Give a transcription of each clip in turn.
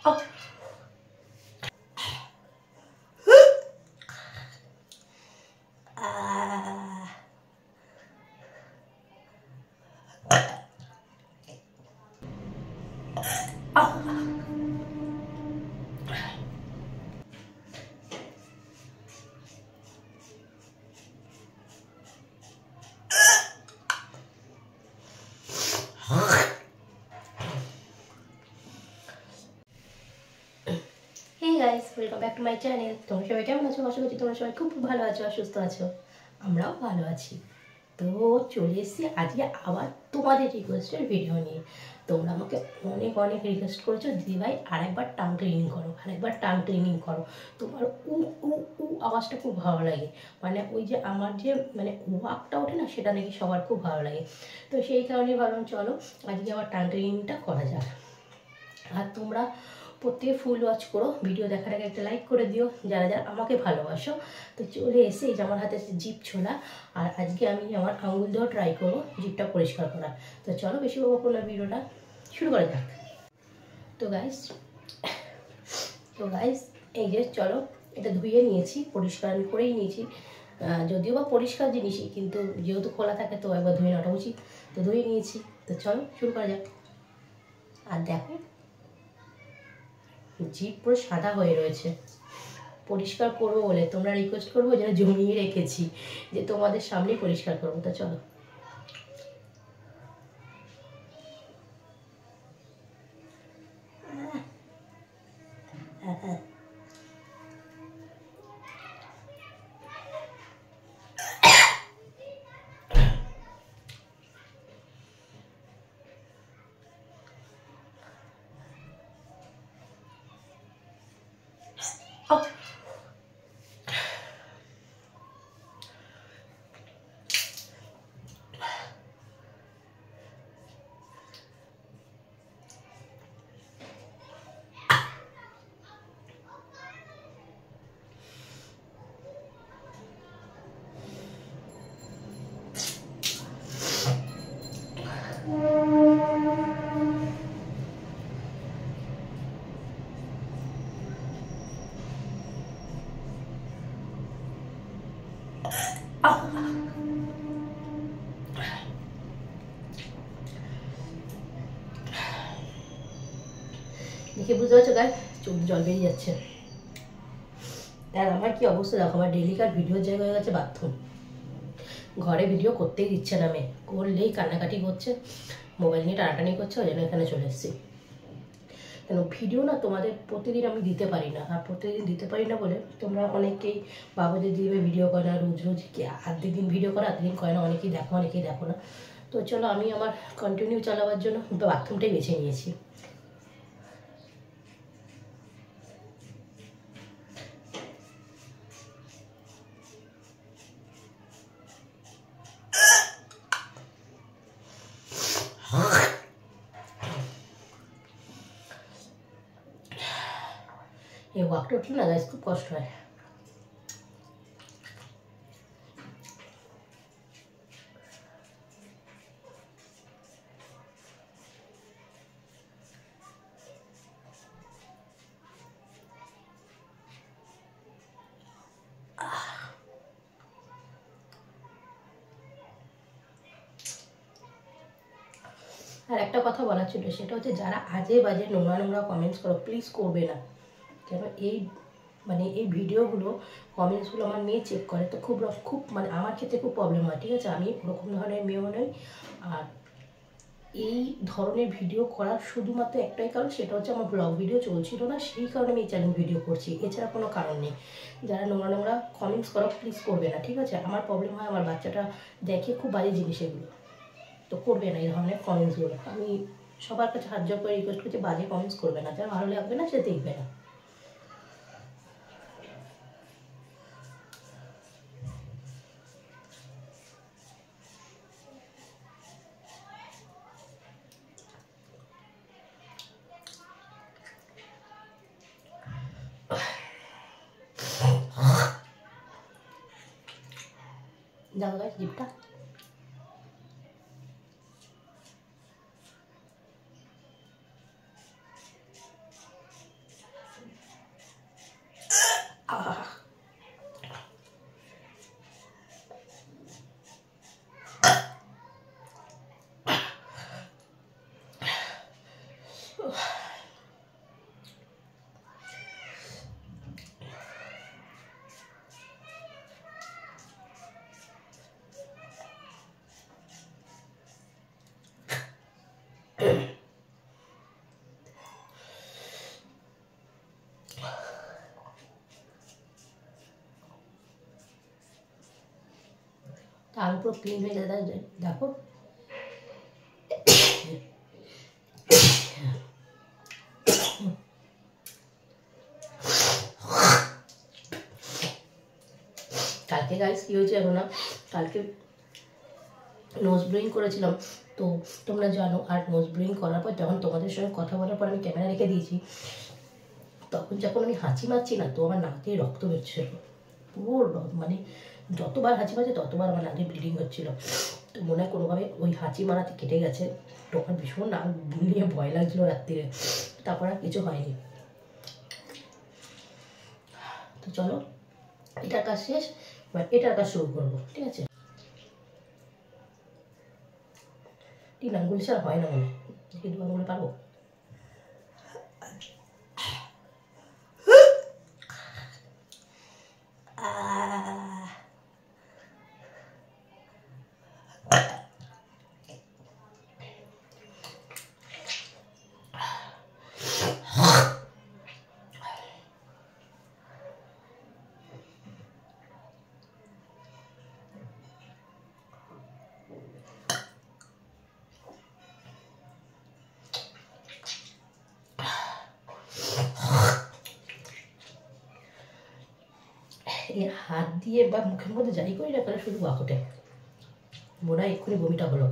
Oh. Hey guys, welcome back to my channel. তোমরা সবাই কেমন আছো? আশা করছি তোমরা সবাই খুব ভালো আছো আর সুস্থ আছো। আমরাও ভালো আছি। তো চলে এসেছি আজকে আবার তোমাদের রিকোয়েস্টের ভিডিও নিয়ে। তোমরা আমাকে অনেক অনেক রিকোয়েস্ট করেছো, দিদি ভাই আরেকবার টাং ক্লিনিং করো, আরেকবার টাং ক্লিনিং করো। তোমার উ উ উ আওয়াজটা খুব ভালো লাগে, মানে ওই যে আমার যে মানে ওয়াকটা ওঠে না, সেটা নাকি সবার খুব ভালো লাগে। তো সেই কারণেই ভাবলাম চলো আজকে আবার টাং ক্লিনিংটা করা যাক। আর তোমরা প্রত্যেকে ফুল ওয়াচ করো, ভিডিও দেখার আগে একটা লাইক করে দিও যারা যারা আমাকে ভালোবাসো। তো চলে এসে এই যে আমার হাতে জিভ ছোলা, আর আজকে আমি আমার আঙুল দিয়েও ট্রাই করবো জিভটা পরিষ্কার করা। তো চলো বেশি বকবো না, ভিডিওটা শুরু করা যাক। তো গাইস এই যে চলো, এটা ধুয়ে নিয়েছি, পরিষ্কার করেই নিয়েছি। যদিও বা পরিষ্কার জিনিসই, কিন্তু যেহেতু খোলা থাকে তো একবার ধুয়ে নেওয়াটা উচিত। তো ধুয়ে নিয়েছি, তো চলো শুরু করা যাক। আর দেখো জিভ পুরো সাদা হয়ে রয়েছে, পরিষ্কার করবো বলে তোমরা রিকোয়েস্ট করবো যেন জমিয়ে রেখেছি যে তোমাদের সামনেই পরিষ্কার করবো। তো চলো। দেখে বুঝতে পারছো গাইস, চোখ জল বেরিয়ে যাচ্ছে। আর আমার কি অবস্থা দেখো, আমার ডেলিকার ভিডিওর জায়গা হয়ে গেছে বাথরুম। ঘরে ভিডিও করতেই দিচ্ছে না, মেয়ে করলেই কান্নাকাটি করছে, মোবাইল নিয়ে টানাটানি করছে, ওই জন্য এখানে চলে এসেছি। কেন ভিডিও না তোমাদের প্রতিদিন আমি দিতে পারি না, আর প্রতিদিন দিতে পারি না বলে তোমরা অনেকেই ভাবো যে দিবে ভিডিও করে না, রোজ রোজ কি আধ দিন ভিডিও করে আধ দিন করে না, অনেকেই দেখো না। তো চলো আমি আমার কন্টিনিউ চালাবার জন্য বাথরুমটাই বেছে নিয়েছি। এই ওয়াকটা উঠলে না গাইস খুব কষ্ট হয়। আর একটা কথা বলার ছিল, সেটা হচ্ছে যারা আজে বাজে নোংরা নোংরা কমেন্টস করো প্লিজ করবে না। কেন এই ভিডিওগুলো কমেন্টসগুলো আমার মেয়ে চেক করে, তো খুব মানে আমার ক্ষেত্রে খুব প্রবলেম হয়, ঠিক আছে? আমি ওরকম ধরনের মেয়েও নই। আর এই ধরনের ভিডিও করার শুধুমাত্র একটাই কারণ, সেটা হচ্ছে আমার ব্লগ ভিডিও চলছিল না, সেই কারণে আমি এই চ্যানেল ভিডিও করছি, এছাড়া কোনো কারণ নেই। যারা নোংরা নোংরা কমেন্টস করো প্লিজ করবে না, ঠিক আছে? আমার প্রবলেম হয়, আমার বাচ্চাটা দেখে খুব বাজে জিনিস এগুলো, তো করবে না এই ধরনের কমেন্টসগুলো। আমি সবার কাছে হাত জোর করে রিকোয়েস্ট করছি, বাজে কমেন্টস করবে না, যার ভালো লাগবে না সে দেখবে না। দেখো গাইস জিপটা, তার উপর ক্লিন হয়ে গেছে দেখো। কালকে গাইস কি হয়েছে এখন না, কালকে নোজ ব্লোয়িং করেছিলাম, তো তোমরা জানো। আর নোজ ব্লোয়িং করার পর যখন তোমাদের সঙ্গে কথা বলার পর আমি ক্যামেরা রেখে দিয়েছি, তখন যখন আমি হাঁচি মারছি না, তো আমার নাক দিয়ে রক্ত বেরোচ্ছিল পুরো, মানে যতবার হাঁচি মারছে ততবার আমার নাকে ব্লিডিং হচ্ছিল। তো মনে হয় কোনোভাবে ওই হাঁচি মারাতে কেটে গেছে। তখন ভীষণ নাক নিয়ে ভয় লাগছিলো রাত্রিরে, তারপর আর কিছু হয়নি। তো চলো, এটার কাজ শেষ, এবার এটার কাজ শুরু করবো, ঠিক আছে। 3 আঙ্গুল ছাড়া হয় না মনে হয়, 2 আঙ্গুলে পারবো। এই হাত দিয়ে বা মুখের মধ্যে যাই করি না কেন শুধু বাকটে, মনে হয় এক্ষুনি বমিটা হলো।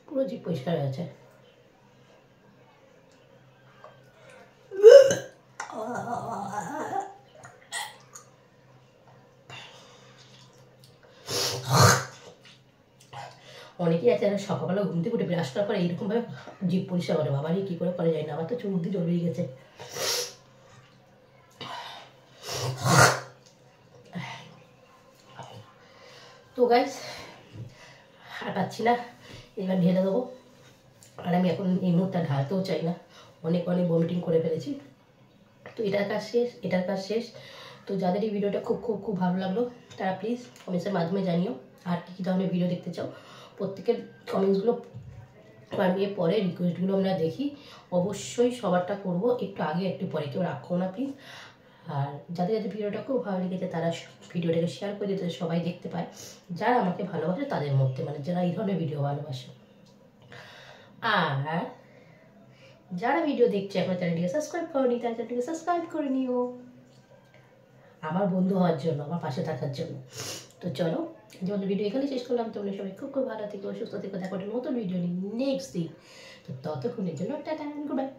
পুরো জিভ পরিষ্কার হয়ে আছে। অনেকেই আছে যারা সকালবেলা ঘুম থেকে উঠে ব্রাশ করার পরে এইরকমভাবে জিভ পরিষ্কার করে, বাবারই কী করে যায় না, আমার তো চোখ দিয়ে জল বেরিয়ে গেছে। তো গাইস আর পাচ্ছি না, এবার ঢেলে দেবো। আর আমি এখন এই মুহূর্তে ঢালতেও চাই না, অনেক ভমিটিং করে ফেলেছি। তো এটার কাজ শেষ, এটার কাজ শেষ। তো যাদের এই ভিডিওটা খুব খুব খুব ভালো লাগলো তারা প্লিজ কমেন্টসের মাধ্যমে জানিও আর কী ধরনের ভিডিও দেখতে চাও। প্রত্যেকের কমেন্টসগুলো আমি পরে রিকোয়েস্টগুলো আমরা দেখি, অবশ্যই সবারটা করবো, একটু আগে একটু পরে, কেউ রাখো না প্লিজ। আর যাদের যাদের ভিডিওটা খুব ভালো লেগেছে তারা ভিডিওটাকে শেয়ার করে দিতে, সবাই দেখতে পায়, যারা আমাকে ভালোবাসে তাদের মধ্যে, মানে যারা এই ধরনের ভিডিও ভালোবাসে। আর যারা ভিডিও দেখছে এখন চ্যানেলটিকে সাবস্ক্রাইব করনি, তারা চ্যানেলটিকে সাবস্ক্রাইব করে নিও, আমার বন্ধু হওয়ার জন্য, আমার পাশে থাকার জন্য। তো চলো, যেমন ভিডিও এখানে শেষ করলাম। তোমরা সবাই খুব খুব ভালো থেকো, সুস্থ থেকো, দেখো নতুন ভিডিও নিয়ে নেক্সট দিন। তো ততক্ষণের জন্য টাটা, গুড বাই।